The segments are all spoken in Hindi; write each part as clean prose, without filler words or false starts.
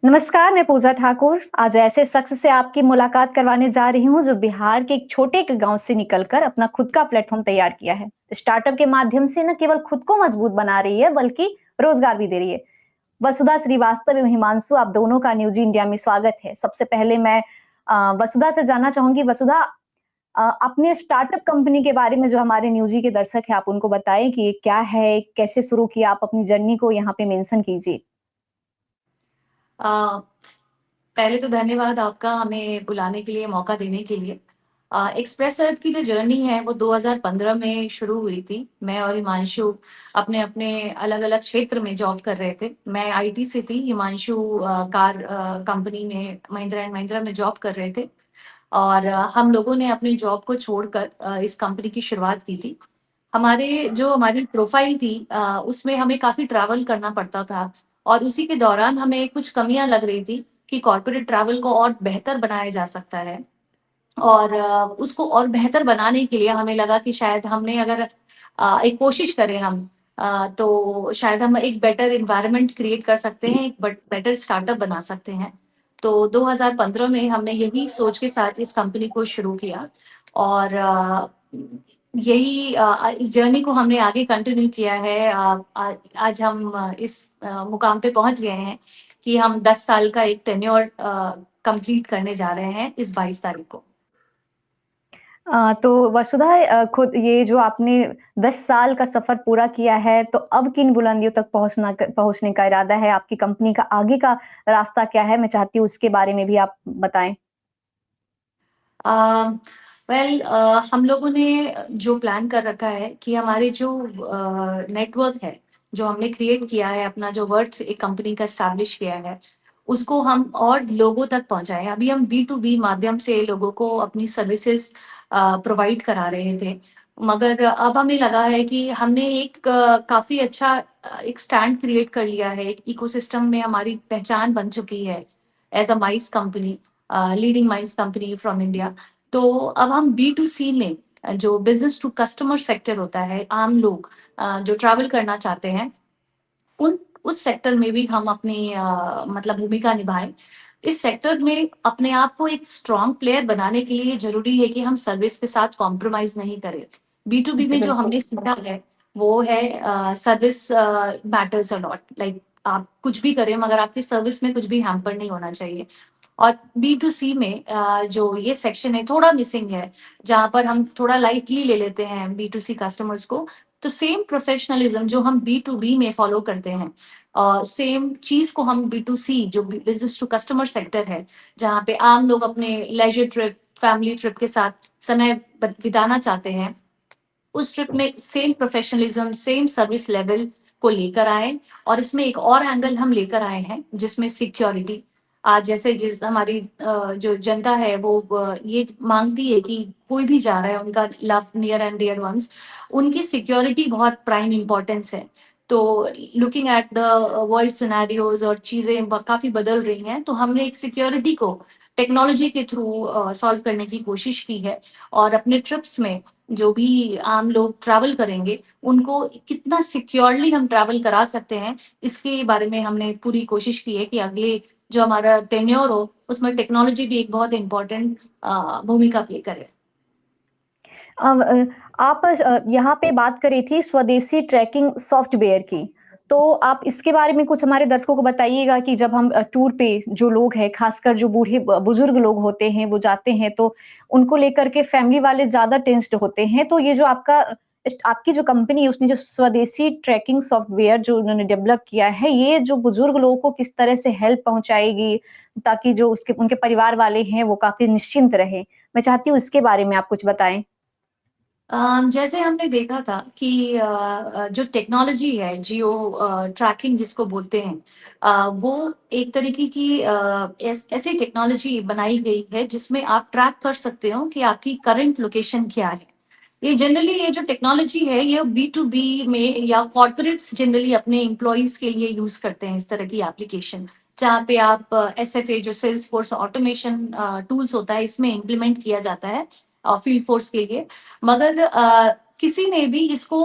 नमस्कार, मैं पूजा ठाकुर। आज ऐसे शख्स से आपकी मुलाकात करवाने जा रही हूँ, जो बिहार के एक छोटे के गाँव से निकलकर अपना खुद का प्लेटफ़ॉर्म तैयार किया है। स्टार्टअप के माध्यम से न केवल खुद को मजबूत बना रही है, बल्कि रोज़गार भी दे रही है। वसुधा श्रीवास्तव एवं हिमांशु, आप दोनों का न्यूज़ इंडिया में स्वागत है। सबसे पहले मैं वसुधा से जानना चाहूँगी। वसुधा, अपने स्टार्टअप कंपनी के बारे में जो हमारे न्यूज़ी के दर्शक हैं, आप उनको बताएँ कि ये क्या है? कैसे शुरू किया? आप अपनी जर्नी को यहाँ पे मेंशन कीजिए। अ, पहले तो धन्यवाद आपका हमें बुलाने के लिए, मौका देने के लिए। एक्सप्रेस अर्थ की जो जर्नी है वो 2015 में शुरू हुई थी। मैं और हिमांशु अपने-अपने अलग-अलग क्षेत्र में जॉब कर रहे थे। मैं आईटी से थी, हिमांशु कार कंपनी में महिंद्रा एंड महिंद्रा में जॉब कर रहे थे और हम लोगों ने अपनी जॉब को छोड़कर इस कंपनी की शुरुआत की थी। हमारी प्रोफ़ाइल थी उसमें हमें काफ़ी ट्रैवल करना पड़ता था और उसी के दौरान हमें कुछ कमियाँ लग रही थी कि कॉर्पोरेट ट्रैवल को और बेहतर बनाया जा सकता है और उसको और बेहतर बनाने के लिए हमें लगा कि शायद हमने अगर एक कोशिश करें हम तो शायद हम एक बेटर एनवायरनमेंट क्रिएट कर सकते हैं, एक बेटर स्टार्टअप बना सकते हैं। तो 2015 में हमने यही सोच के साथ इस कंपनी को शुरू किया और इस जर्नी को हमने आगे कंटिन्यू किया है। आज हम इस मुकाम पे पहुंच गए हैं कि हम 10 साल का एक टेन्योर कंप्लीट करने जा रहे हैं इस 22 तारीख को। तो वसुधा, खुद ये जो आपने 10 साल का सफ़र पूरा किया है, तो अब किन बुलंदियों तक पहुँचने का इरादा है? आपकी कंपनी का आगे का रास्ता क्या है? मैं चाहती हूँ उसके बारे में भी आप बताएँ। अ, हम लोगों ने जो प्लान कर रखा है कि हमारे जो नेटवर्क है, जो हमने क्रिएट किया है, अपना जो वर्थ एक कंपनी का एस्टैब्लिश किया है, उसको हम और लोगों तक पहुँचाएँ। अभी हम बी टू बी माध्यम से लोगों को अपनी सर्विसेज़ प्रोवाइड करा रहे थे। मगर अब हमें लगा है कि हमने एक काफ़ी अच्छा एक स्टैंड क्रिएट कर लिया है, एक इकोसिस्टम में हमारी पहचान बन चुकी है as a mice company, leading mice company from India. तो अब हम बी टू सी में जो बिज़नेस टू कस्टमर सेक्टर होता है, आम लोग जो ट्रैवल करना चाहते हैं, उन उस सेक्टर में भी हम अपनी मतलब भूमिका निभाएँ। इस सेक्टर में अपने आप को एक स्ट्रॉन्ग प्लेयर बनाने के लिए ज़रूरी है कि हम सर्विस के साथ कॉम्प्रोमाइज़ नहीं करें। बी टू बी जी, में जो बिल्कुल। हमने सीखा है, वो है service matters a lot. Like आप कुछ भी करें मगर आपकी सर्विस में कुछ भी हैम्पर नहीं होना चाहिए। और बी टू सी में जो ये सेक्शन है थोड़ा मिसिंग है, जहाँ पर हम थोड़ा लाइटली ले लेते हैं बी टू सी कस्टमर्स को। तो सेम प्रोफेशनलिज्म जो हम बी टू बी में फॉलो करते हैं, सेम चीज़ को हम बी टू सी जो बिज़नेस टू कस्टमर सेक्टर है, जहाँ पे आम लोग अपने लेज़र ट्रिप, फैमिली ट्रिप के साथ समय बिताना चाहते हैं, उस ट्रिप में same professionalism, same service level को लेकर आए और इसमें एक और एंगल हम लेकर आए हैं जिसमें सिक्योरिटी। आज जैसे जिस हमारी जो जनता है वो ये माँगती है कि कोई भी जा रहा है उनका love near and dear ones, उनकी सिक्योरिटी बहुत प्राइम इम्पोर्टेंस है। तो looking at the world scenarios और चीज़ें ब काफ़ी बदल रही हैं, तो हमने एक सिक्योरिटी को टेक्नोलॉजी के थ्रू सॉल्व करने की कोशिश की है और अपने ट्रिप्स में जो भी आम लोग ट्रैवल करेंगे, उनको कितना सिक्योरली हम ट्रैवल करा सकते हैं, इसके बारे में हमने पूरी कोशिश की है कि अगले जो हमारा टेन्योर हो, उसमें टेक्नोलॉजी भी एक बहुत इम्पोर्टेंट भूमिका प्ले करे। आप यहाँ पे बात करी थी स्वदेशी ट्रैकिंग सॉफ्टवेयर की। तो आप इसके बारे में कुछ हमारे दर्शकों को बताइएगा कि जब हम टूर पे जो लोग हैं, खासकर जो बूढ़े बुजुर्ग लोग होते हैं, वो जाते हैं, तो उनको लेकर के फैमिली वाले ज़्यादा टेंस्ड होते हैं। तो ये जो आपकी जो कंपनी है, उसने जो स्वदेशी ट्रैकिंग सॉफ्टवेयर जो उन्होंने डेवलप किया है, ये जो बुजुर्ग लोगों को किस तरह से हेल्प पहुँचाएगी, ताकि जो उसके उनके परिवार वाले हैं, वो काफ़ी निश्चिंत रहें? मैं चाहती हूँ इसके बारे में आप कुछ बताएँ। जैसे हमने देखा था कि जो टेक्नोलॉजी है जियो ट्रैकिंग जिसको बोलते हैं, वो एक तरीके की ऐसी टेक्नोलॉजी बनाई गई है जिसमें आप ट्रैक कर सकते हो कि आपकी करंट लोकेशन क्या है। ये जो टेक्नोलॉजी है ये बी टू बी में या कॉर्पोरेट्स जनरली अपने एम्प्लॉइज के लिए यूज करते हैं इस तरह की एप्लीकेशन, जहाँ पे आप एस एफ ए जो सेल्स फोर्स ऑटोमेशन टूल्स होता है इसमें इम्प्लीमेंट किया जाता है फील्ड फोर्स के लिए। मगर किसी ने भी इसको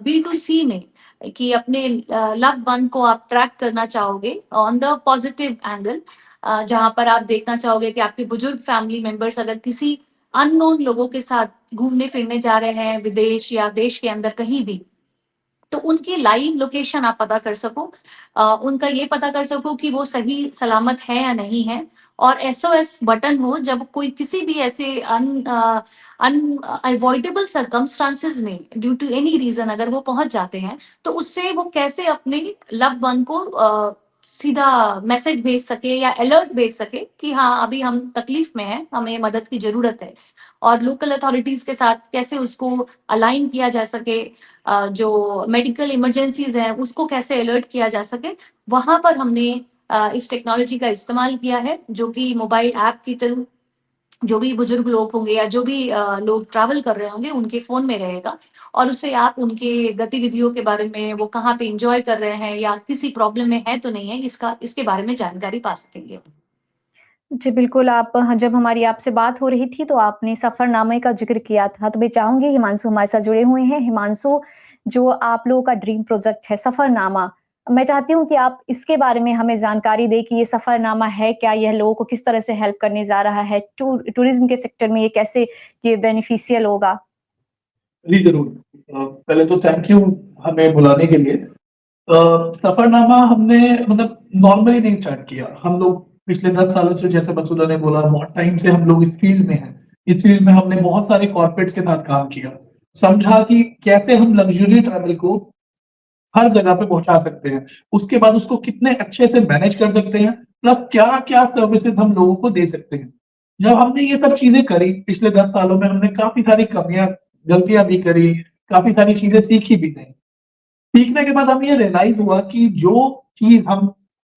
बी टू सी में कि अपने लव्ड वन को आप ट्रैक करना चाहोगे ऑन द पॉजिटिव एंगल, जहाँ पर आप देखना चाहोगे कि आपके बुजुर्ग फैमिली मेंबर्स अगर किसी अननोन लोगों के साथ घूमने फिरने जा रहे हैं विदेश या देश के अंदर कहीं भी, तो उनकी लाइव लोकेशन आप पता कर सको, उनका ये पता कर सको कि वो सही सलामत है या नहीं है, और एसओएस बटन हो जब कोई किसी भी ऐसे अनअवॉइडेबल सर्कमस्टांसेस में ड्यू टू एनी रीजन अगर वो पहुंच जाते हैं, तो उससे वो कैसे अपने लव्ड वन को सीधा मैसेज भेज सके या अलर्ट भेज सके कि हाँ अभी हम तकलीफ में हैं, हमें मदद की जरूरत है, और लोकल अथॉरिटीज के साथ कैसे उसको अलाइन किया जा सके, जो मेडिकल इमरजेंसीज हैं उसको कैसे अलर्ट किया जा सके, वहां पर हमने इस टेक्नोलॉजी का इस्तेमाल किया है, जो कि मोबाइल ऐप की तरह जो भी बुजुर्ग लोग होंगे या जो भी लोग ट्रैवल कर रहे होंगे उनके फोन में रहेगा, और उससे आप उनके गतिविधियों के बारे में, वो कहाँ पे इंजॉय कर रहे हैं या किसी प्रॉब्लम में है तो नहीं है, इसके बारे में जानकारी पा सकेंगे। जी, बिल्कुल, आप जब हमारी आपसे बात हो रही थी, तो आपने सफ़रनामे का ज़िक्र किया था, तो मैं चाहूँगी हिमांशु हमारे साथ जुड़े हुए हैं। हिमांशु, जो आप लोगों का ड्रीम प्रोजेक्ट है सफ़रनामा, मैं चाहती हूँ कि आप इसके बारे में हमें जानकारी दें कि ये सफ़रनामा है क्या? यह लोगों को किस तरह से हेल्प करने जा रहा है? टूरिज़्म के सेक्टर में ये कैसे ये बेनिफिशियल होगा? जी, ज़रूर। पहले तो थैंक यू हमें बुलाने के लिए। सफ़रनामा हमने मतलब नॉर्मली नहीं स्टार्ट किया। हम लोग पिछले 10 सालों से जैसे मसूदा ने बोला बहुत टाइम से हम लोग इस फ़ील्ड में हैं। इस फ़ील्ड में हमने बहुत सारे कॉर्पोरेट्स के साथ काम किया। समझा कि कैसे हम लग्ज़री ट्रैवल को हर जगह पे पहुँचा सकते हैं। उसके बाद उसको कितने अच्छे से मैनेज कर सकते हैं, प्लस क्या-क्या सर्विसेज़ हम लोगों को दे सकते हैं। जब हमने ये सब चीज़ें करी, पिछले 10 सालों में हमने काफ़ी सारी गलतियाँ भी करी, काफ़ी सारी चीज़ें सीखी भी नहीं। सीखने के बाद हमें ये रियलाइज़ हुआ कि जो चीज़ हम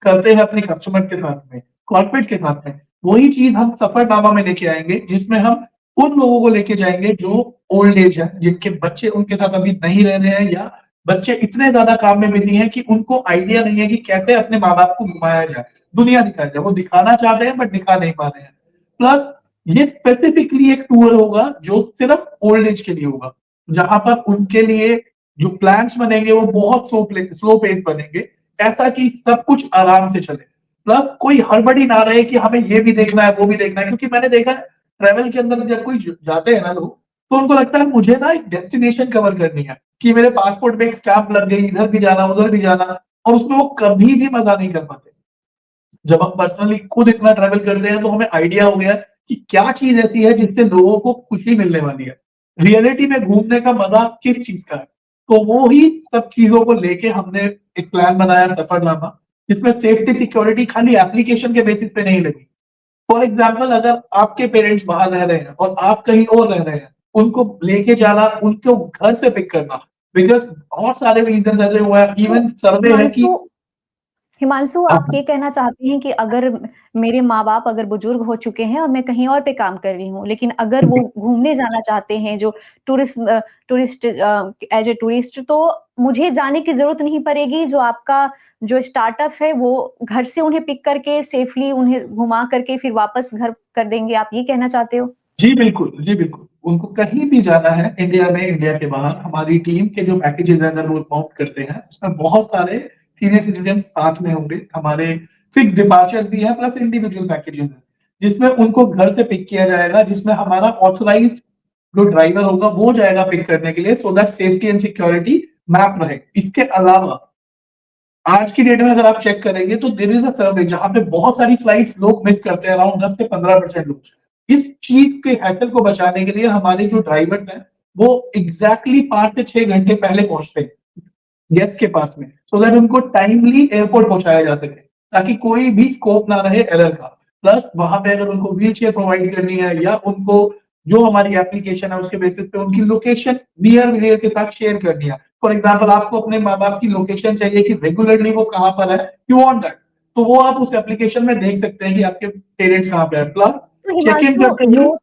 करते हैं अपने कस्टमर के साथ में, कॉर्पोरेट के साथ में, वही चीज़ हम सफरनामा में लेके आएँगे, जिसमें हम उन लोगों को लेके जाएँगे जो ओल्ड एज है, जिनके बच्चे उनके साथ अभी नहीं रह रहे हैं या बच्चे इतने ज़्यादा काम में बिज़ी हैं कि उनको आइडिया नहीं है कि कैसे अपने माँ-बाप को घुमाया जाए, दुनिया दिखाया जाए। वो दिखाना चाहते हैं बट दिखा नहीं पा रहे हैं। प्लस ये स्पेसिफिकली एक टूर होगा जो सिर्फ़ ओल्ड एज के लिए होगा, जहाँ पर उनके लिए जो प्लान्स बनेंगे वो बहुत स्लो पेस बनेंगे, ऐसा कि सब कुछ आराम से चले। प्लस कोई हड़बड़ी ना रहे कि हमें ये भी देखना है, वो भी देखना है, क्योंकि मैंने देखा है ट्रैवल के अंदर जब कोई जाते हैं ना लोग, तो उनको लगता है मुझे ना एक डेस्टिनेशन कवर करनी है, कि मेरे पासपोर्ट में एक स्टैम्प लग गई, इधर भी जाना, उधर भी जाना, और उसमें वो कभी भी मज़ा नहीं कर पाते। जब हम पर्सनली खुद इतना ट्रैवल करते हैं तो हमें आइडिया हो गया कि क्या चीज़ ऐसी है जिससे लोगों को खुशी मिलने वाली है। रियलिटी में घूमने का मज़ा किस चीज़ का है? तो वो ही सब चीज़ों को लेके हमने एक प्लान बनाया सफरनामा, जिसमें सेफ्टी सिक्योरिटी खाली एप्लीकेशन के बेसिस पे नहीं लगी। फॉर एग्जाम्पल अगर आपके पेरेंट्स बाहर रह रहे हैं और आप कहीं और रह रहे हैं, उनको लेके जाना, उनको घर से पिक करना, बिकॉज़ बहुत सारे रीज़न्स ऐसे हुए हैं, तो इवन सर्वे है कि हिमांशु हिमांशु, आप ये कहना चाहते हैं कि अगर मेरे माँ-बाप अगर बुजुर्ग हो चुके हैं और मैं कहीं और पे काम कर रही हूँ, लेकिन अगर वो घूमने जाना चाहते हैं जो टूरिस्ट एज़ अ टूरिस्ट, तो मुझे जाने की ज़रूरत नहीं पड़ेगी, जो आपका जो स्टार्टअप है वो घर से उन्हें पिक करके सेफली उन्हें घुमा करके फिर वापस घर कर देंगे, आप ये कहना चाहते हो? जी, बिल्कुल। जी, बिल्कुल। उनको कहीं भी जाना है इंडिया में, इंडिया के बाहर, हमारी टीम के जो पैकेजेज़ हैं अगर वो ऑप्ट करते हैं, उसमें बहुत सारे सीनियर सिटीज़न्स साथ में होंगे। हमारे फिक्स्ड डिपार्चर भी है प्लस इंडिविजुअल पैकेजेज़ हैं, जिसमें उनको घर से पिक किया जाएगा, जिसमें हमारा ऑथराइज़्ड जो ड्राइवर होगा वो जाएगा पिक करने के लिए so that safety and security map रहे। इसके अलावा आज की डेट में अगर आप चेक करेंगे तो देयर इज़ अ सर्वे जहाँ पे बहुत सारी फ्लाइट्स लोग मिस करते हैं, अराउंड 10 से 15% लोग। इस चीज़ के हैसल को बचाने के लिए हमारे जो ड्राइवर्स हैं, वो एग्ज़ैक्टली 5 से 6 घंटे पहले पहुँचते हैं, गेस्ट के पास में, सो दैट उनको टाइमली एयरपोर्ट पहुँचाया जा सके, ताकि कोई भी स्कोप ना रहे एरर का। प्लस वहाँ पे अगर उनको व्हीलचेयर प्रोवाइड करनी है या उनको जो हमारी एप्लीकेशन है उसके बेसिस पे उनकी लोकेशन नियर के साथ शेयर करनी है। फॉर एग्जाम्पल आपको अपने माँ-बाप की लोकेशन चाहिए कि रेगुलरली वो कहाँ पर है, यू वांट दैट। तो वो आप उस एप्लीकेशन में देख सकते हैं कि आपके पेरेंट्स कहाँ पे हैं। प्लस तो चेक इन हिमांशु, करते हुए जो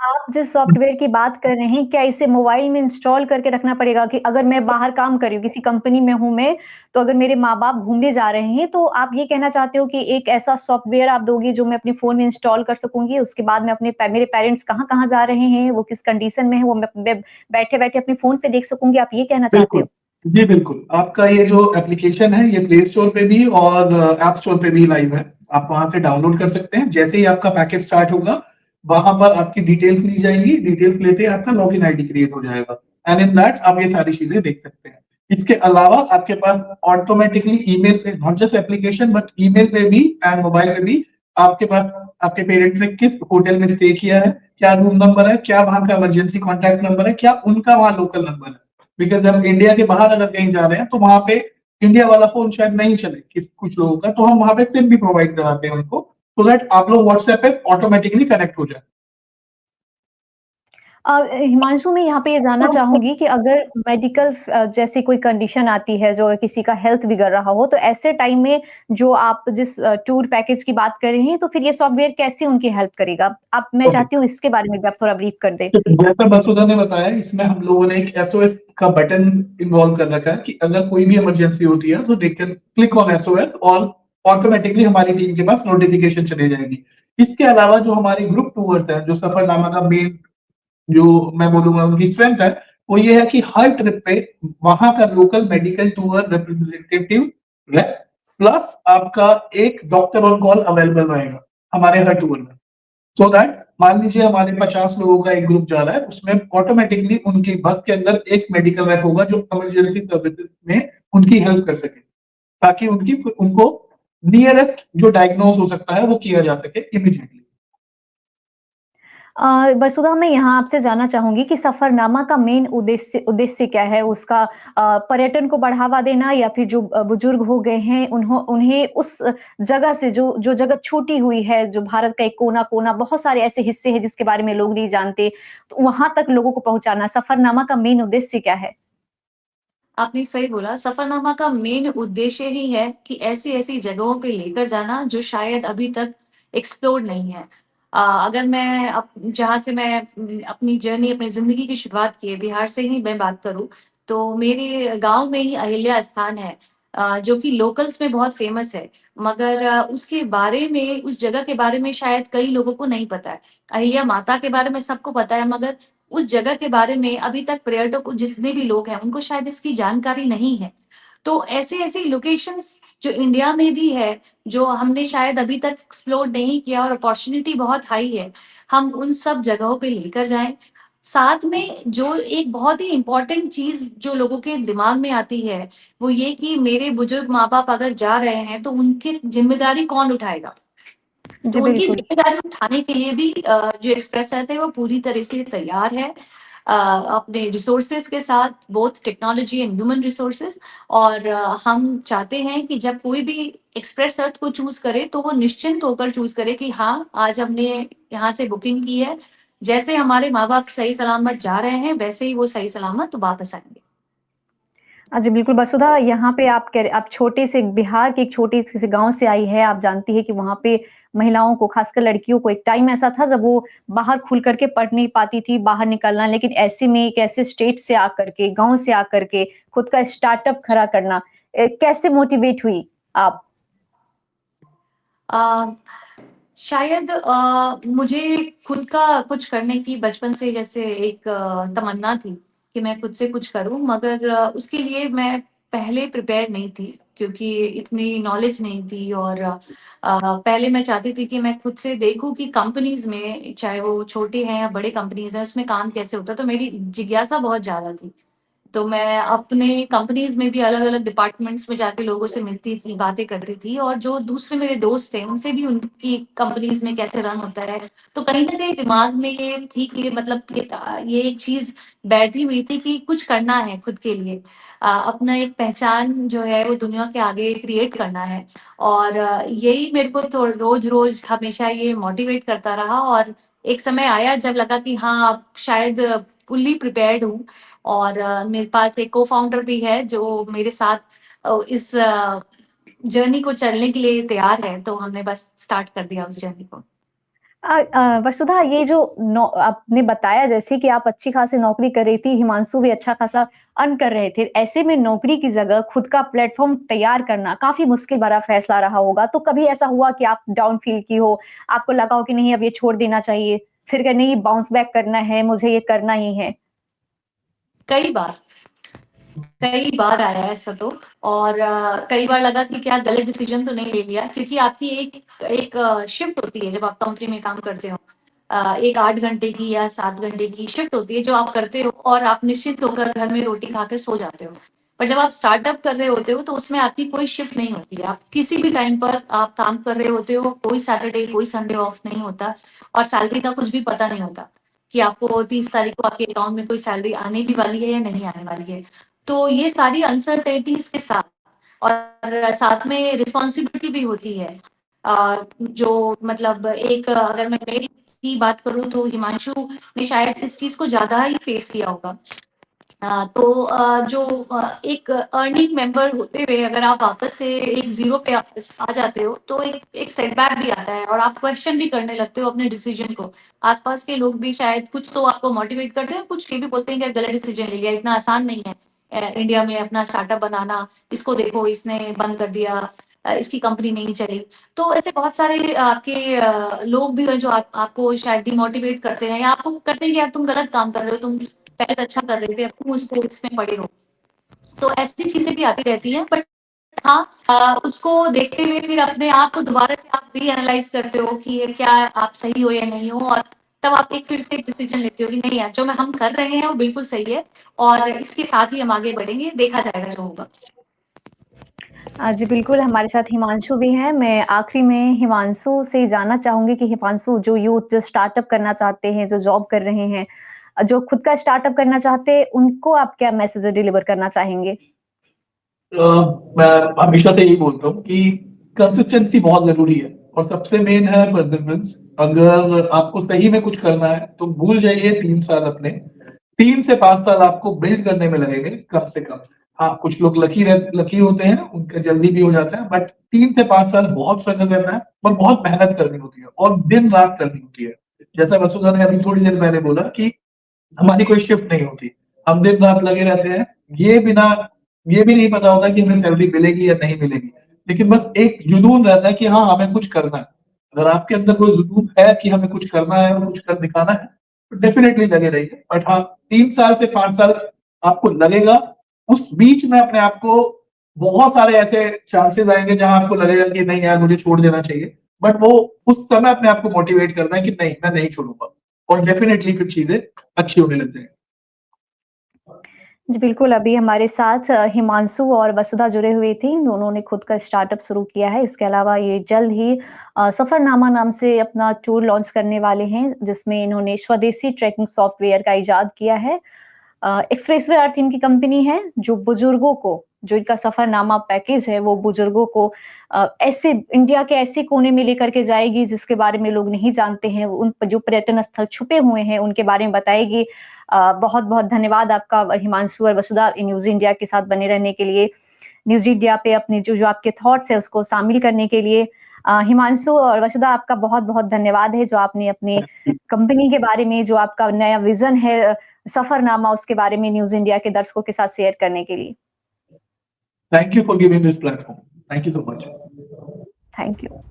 आप जिस सॉफ्टवेयर की बात कर रहे हैं, क्या इसे मोबाइल में इंस्टॉल करके रखना पड़ेगा कि अगर मैं बाहर काम कर रही हूँ, किसी कंपनी में हूँ मैं, तो अगर मेरे माँ-बाप घूमने जा रहे हैं, तो आप ये कहना चाहते हो कि एक ऐसा सॉफ्टवेयर आप दोगे जो मैं अपने फ़ोन में इंस्टॉल कर सकूँगी, उसके बाद मैं मेरे पेरेंट्स कहाँ-कहाँ जा रहे हैं, वो किस कंडीशन में हैं, वो मैं बैठे-बैठे अपने फ़ोन पे देख सकूँगी, आप ये कहना चाहते बिल्कुल। हो? जी, बिल्कुल। आपका ये जो एप्लीकेशन है, ये प्ले स्टोर पे भी और ऐप स्टोर पे भी लाइव है। आप वहाँ से डाउनलोड कर सकते हैं। जैसे ही आपका पैकेज स्टार्ट होगा, वहाँ पर आपकी डिटेल्स ली जाएँगी। डिटेल्स लेते ही आपका लॉगिन आईडी क्रिएट हो जाएगा एंड इन दैट आप ये सारी चीज़ें देख सकते हैं। इसके अलावा आपके पास ऑटोमैटिकली ईमेल पे not just application but email पे भी एंड मोबाइल पे भी आपके पास आपके पेरेंट्स ने किस होटल में स्टे किया है, क्या रूम नंबर है, क्या वहाँ का इमरजेंसी कॉन्टैक्ट नंबर है, क्या उनका वहाँ लोकल नंबर है। बिकॉज़ जब इंडिया के बाहर अगर कहीं जा रहे हैं, तो वहाँ पे इंडिया वाला फ़ोन शायद नहीं चले किस कुछ लोगों का, तो हम वहाँ पे सिम भी प्रोवाइड कराते हैं उनको, सो दैट आप लोग व्हाट्सएप पे ऑटोमैटिकली कनेक्ट हो जाएँ। हिमांशु मैं यहाँ पे ये जानना चाहूँगी कि अगर मेडिकल जैसी कोई कंडीशन आती है, जो किसी का हेल्थ बिगड़ रहा हो, तो ऐसे टाइम में जो आप जिस टूर पैकेज की बात कर रहे हैं, तो फिर ये सॉफ्टवेयर कैसे उनकी हेल्प करेगा? मैं ओके। चाहती हूँ इसके बारे में भी आप थोड़ा ब्रीफ कर दें। तो जैसा मसूदा ने बताया, इसमें हम लोगों ने एक एसओएस का बटन इन्वॉल्व कर रखा है कि अगर कोई भी इमरजेंसी होती है, तो they can click on SOS और ऑटोमैटिकली हमारी टीम के पास नोटिफ़िकेशन चली जाएगी। इसके अलावा जो हमारे ग्रुप टूर्स हैं, जो सफरनामा का मेन जो मैं बोलूँगा उनकी स्ट्रेंथ है, वो ये है कि हर ट्रिप पे वहाँ का local medical tour representative rape plus आपका एक डॉक्टर ऑन कॉल अवेलेबल रहेगा, हमारे हर टूर में। सो दैट मान लीजिए हमारे 50 लोगों का एक ग्रुप जा रहा है, उसमें ऑटोमैटिकली उनकी बस के अंदर एक मेडिकल रैप होगा जो इमरजेंसी सर्विसेज में उनकी हेल्प कर सके, ताकि उनको नियरेस्ट जो डायग्नोज हो सकता है, वो किया जा सके इमीडिएटली। वसुधा मैं यहाँ आपसे जानना चाहूँगी कि सफ़रनामा का मेन उद्देश्य उद्देश्य क्या है? उसका पर्यटन को बढ़ावा देना या फिर जो बुजुर्ग हो गए हैं उन्हें उस जगह से जो जो जगह छूटी हुई है, जो भारत का एक कोना-कोना बहुत सारे ऐसे हिस्से हैं जिसके बारे में लोग नहीं जानते, तो वहाँ तक लोगों को पहुँचाना सफ़रनामा का मेन उद्देश्य क्या है? आपने सही बोला, सफरनामा का मेन उद्देश्य ही है कि ऐसी-ऐसी जगहों पे लेकर जाना जो शायद अभी तक एक्सप्लोर्ड नहीं है। अगर मैं जहाँ से मैं अपनी जर्नी, अपनी ज़िंदगी की शुरुआत की है, बिहार से ही मैं बात करूँ, तो मेरे गाँव में ही अहिल्या स्थान है, जो कि लोकल्स में बहुत फ़ेमस है। मगर उसके बारे में, उस जगह के बारे में शायद कई लोगों को नहीं पता है। अहिल्या माता के बारे में सबको पता है, मगर उस जगह के बारे में अभी तक पर्यटक जितने भी लोग हैं, उनको शायद इसकी जानकारी नहीं है। तो ऐसे-ऐसे लोकेशंस जो इंडिया में भी है, जो हमने शायद अभी तक एक्सप्लोर नहीं किया और अपॉर्च्युनिटी बहुत हाई है, हम उन सब जगहों पे लेकर जाएँ। साथ में जो एक बहुत ही इम्पोर्टेंट चीज़ जो लोगों के दिमाग में आती है, वो ये कि मेरे बुजुर्ग माँ-बाप अगर जा रहे हैं, तो उनकी ज़िम्मेदारी कौन उठाएगा? जी, तो उनकी बिल्कुल। ज़िम्मेदारी उठाने के लिए भी जो एक्सप्रेस एप है वो पूरी तरह से तैयार है। अपने रिसोर्सेज़ के साथ, both technology and human resources, और हम चाहते हैं कि जब कोई भी एक्सप्रेस अर्थ को चूज़ करे, तो वो निश्चिंत होकर चूज़ करे कि हाँ, आज हमने यहाँ से बुकिंग की है। जैसे हमारे माँ-बाप सही सलामत जा रहे हैं, वैसे ही वो सही सलामत वापस आएँगे। जी, बिल्कुल वसुधा यहाँ पे आप छोटे से बिहार के एक छोटे से गाँव से आई हैं, आप जानती हैं कि वहाँ पे महिलाओं को खासकर लड़कियों को एक टाइम ऐसा था जब वो बाहर खुल कर के पढ़ नहीं पाती थी, बाहर निकलना लेकिन ऐसे में एक ऐसे स्टेट से आकर के, गाँव से आकर के खुद का स्टार्टअप खड़ा करना कैसे मोटिवेट हुई आप? अ, शायद मुझे खुद का कुछ करने की बचपन से जैसे एक तमन्ना थी कि मैं खुद से कुछ करूँ, मगर उसके लिए मैं पहले प्रिपेयर नहीं थी, क्योंकि इतनी नॉलेज नहीं थी, और पहले मैं चाहती थी कि मैं खुद से देखूँ कि कंपनीज़ में, चाहे वो छोटे हैं या बड़े कंपनीज़ हैं, उसमें काम कैसे होता है, तो मेरी जिज्ञासा बहुत ज़्यादा थी। तो मैं अपने कंपनीज़ में भी अलग-अलग डिपार्टमेंट्स में जाके लोगों से मिलती थी, बातें करती थी, और जो दूसरे मेरे दोस्त थे, उनसे भी उनकी कंपनीज़ में कैसे रन होता है। तो कहीं न कहीं दिमाग में ये थी कि मतलब ये एक चीज़ बैठी हुई थी कि कुछ करना है खुद के लिए। अपना एक पहचान जो है वो दुनिया के आगे क्रिएट करना है, और यही मेरे को तो रोज़-रोज़ हमेशा ये मोटिवेट करता रहा, और एक समय आया जब लगा कि हाँ, अब शायद फुल्ली प्रिपेयर्ड हूँ, और मेरे पास एक को-फाउंडर भी है जो मेरे साथ इस जर्नी को चलने के लिए तैयार है, तो हमने बस स्टार्ट कर दिया उस जर्नी को। वसुधा ये जो आपने बताया जैसे कि आप अच्छी खासी नौकरी कर रही थी, हिमांशु भी अच्छा खासा अर्न कर रहे थे। ऐसे में नौकरी की जगह खुद का प्लेटफ़ॉर्म तैयार करना काफ़ी मुश्किल भरा फैसला रहा होगा। तो कभी ऐसा हुआ कि आप डाउन फ़ील की हो, आपको लगा हो कि नहीं अब ये छोड़ देना चाहिए, फिर नहीं बाउंस बैक करना है, मुझे ये करना ही है? कई बार कई बार आया है ऐसा तो। और कई बार लगा कि क्या गलत डिसीजन तो नहीं ले लिया, क्योंकि आपकी एक शिफ्ट होती है जब आप कंपनी में काम करते हो। एक 8 घंटे की या 7 घंटे की शिफ्ट होती है जो आप करते हो, और आप निश्चिंत होकर घर में रोटी खाकर सो जाते हो। पर जब आप स्टार्टअप कर रहे होते हो तो उसमें आपकी कोई शिफ्ट नहीं होती है। आप किसी भी टाइम पर आप काम कर रहे होते हो, कोई सैटरडे, कोई संडे ऑफ नहीं होता, और सैलरी का कुछ भी पता नहीं होता कि आपको 30 तारीख को आपके अकाउंट में कोई सैलरी आने भी वाली है या नहीं आने वाली है। तो ये सारी अनसर्टेनिटीज के साथ, और साथ में रिस्पॉन्सिबिलिटी भी होती है। जो मतलब एक, अगर मैं मेरी की बात करूँ तो हिमांशु ने शायद इस चीज को ज्यादा ही फेस किया होगा। तो जो एक अर्निंग मेंबर होते हुए अगर आप वापस से एक जीरो पे आ जाते हो तो एक सेटबैक भी आता है, और आप क्वेश्चन भी करने लगते हो अपने डिसीजन को। आसपास के लोग भी शायद कुछ तो आपको मोटिवेट करते हैं, कुछ ये भी बोलते हैं कि गलत डिसीजन ले लिया, इतना आसान नहीं है इंडिया में अपना स्टार्टअप बनाना, इसको देखो इसने बंद कर दिया, इसकी कंपनी नहीं चली। तो ऐसे बहुत सारे आपके लोग भी हैं जो आपको शायद डिमोटिवेट करते हैं, या आपको करते हैं कि यार तुम गलत काम कर रहे हो, तुम पहले तो अच्छा कर रहे थे, अब क्यों इसमें पड़े हो। तो ऐसी चीजें भी आती रहती हैं, बट हाँ, उसको देखते हुए फिर अपने आप को दोबारा से आप रीएनालाइज करते हो कि ये क्या आप सही हो या नहीं हो, और तब आप एक फिर से एक डिसीजन लेते हो कि नहीं यार, जो हम कर रहे हैं वो बिल्कुल सही है, और इसके साथ ही हम आगे बढ़ेंगे, देखा जाएगा जो होगा। जी बिल्कुल, हमारे साथ हिमांशु भी हैं। मैं आखिरी में हिमांशु से जानना चाहूँगी कि हिमांशु, जो यूथ जो स्टार्टअप करना चाहते हैं, जो जॉब कर रहे हैं, जो खुद का स्टार्टअप करना चाहते हैं, उनको आप क्या मैसेज डिलीवर करना चाहेंगे? मैं हमेशा से यही बोलता हूँ कि कंसिस्टेंसी बहुत ज़रूरी है और सबसे मेन है परसिस्टेंस। अगर आपको सही में कुछ करना है, तो भूल जाइए 3 साल अपने, 3 से 5 साल आपको बिल्ड करने में लगेंगे कम से कम। हाँ, कुछ लोग लकी होते हैं, उनका जल्दी भी हो जाता है, बट 3 से 5 साल बहुत स्ट्रगल करना है और बहुत मेहनत करनी होती है और दिन-रात करनी होती है। जैसा वसुधा ने अभी थोड़ी देर पहले बोला कि हमारी कोई शिफ्ट नहीं होती, हम दिन-रात लगे रहते हैं, ये भी नहीं पता होता कि हमें सैलरी मिलेगी या नहीं मिलेगी, लेकिन बस एक जुनून रहता है कि हाँ, हमें कुछ करना है। अगर आपके अंदर कोई जुनून है कि हमें कुछ करना है और कुछ कर दिखाना है, तो डेफिनिटली लगे रहिए। बट हाँ, 3 साल से 5 साल आपको लगेगा, उस बीच में अपने आप को बहुत सारे ऐसे चांसेस आएँगे जहाँ आपको लगेगा कि नहीं यार, मुझे छोड़ देना चाहिए। बट वो उस समय अपने आप को मोटिवेट करना है कि नहीं, मैं नहीं छोड़ूँगा और डेफिनिटली फिर चीज़ें अच्छी होने लग जाएँगी। जी बिल्कुल, अभी हमारे साथ हिमांशु और वसुधा जुड़े हुए थे। दोनों ने खुद का स्टार्टअप शुरू किया है। इसके अलावा ये जल्द ही सफरनामा नाम से अपना टूर लॉन्च करने वाले हैं, जिसमें इन्होंने स्वदेशी ट्रैकिंग सॉफ्टवेयर का इजाद किया है। एक्सप्रेसवे अर्थ इनकी कंपनी है, जो बुजुर्गों को, जो इनका सफरनामा पैकेज है, वो बुजुर्गों को ऐसे इंडिया के ऐसे कोने में लेकर के जाएगी जिसके बारे में लोग नहीं जानते हैं। उन जो पर्यटन स्थल छुपे हुए हैं, उनके बारे में बताएगी। बहुत-बहुत धन्यवाद आपका हिमांशु और वसुधा न्यूज़ इंडिया के साथ बने रहने के लिए। न्यूज़ इंडिया पे अपने जो आपके थॉट्स हैं उसको शामिल करने के लिए। हिमांशु और वसुधा, आपका बहुत-बहुत धन्यवाद है, जो आपने अपनी कंपनी के बारे में, जो आपका नया विज़न है सफरनामा, उसके बारे में न्यूज़ इंडिया के दर्शकों के साथ शेयर करने के लिए। Thank you for giving this platform. Thank you so much. Thank you.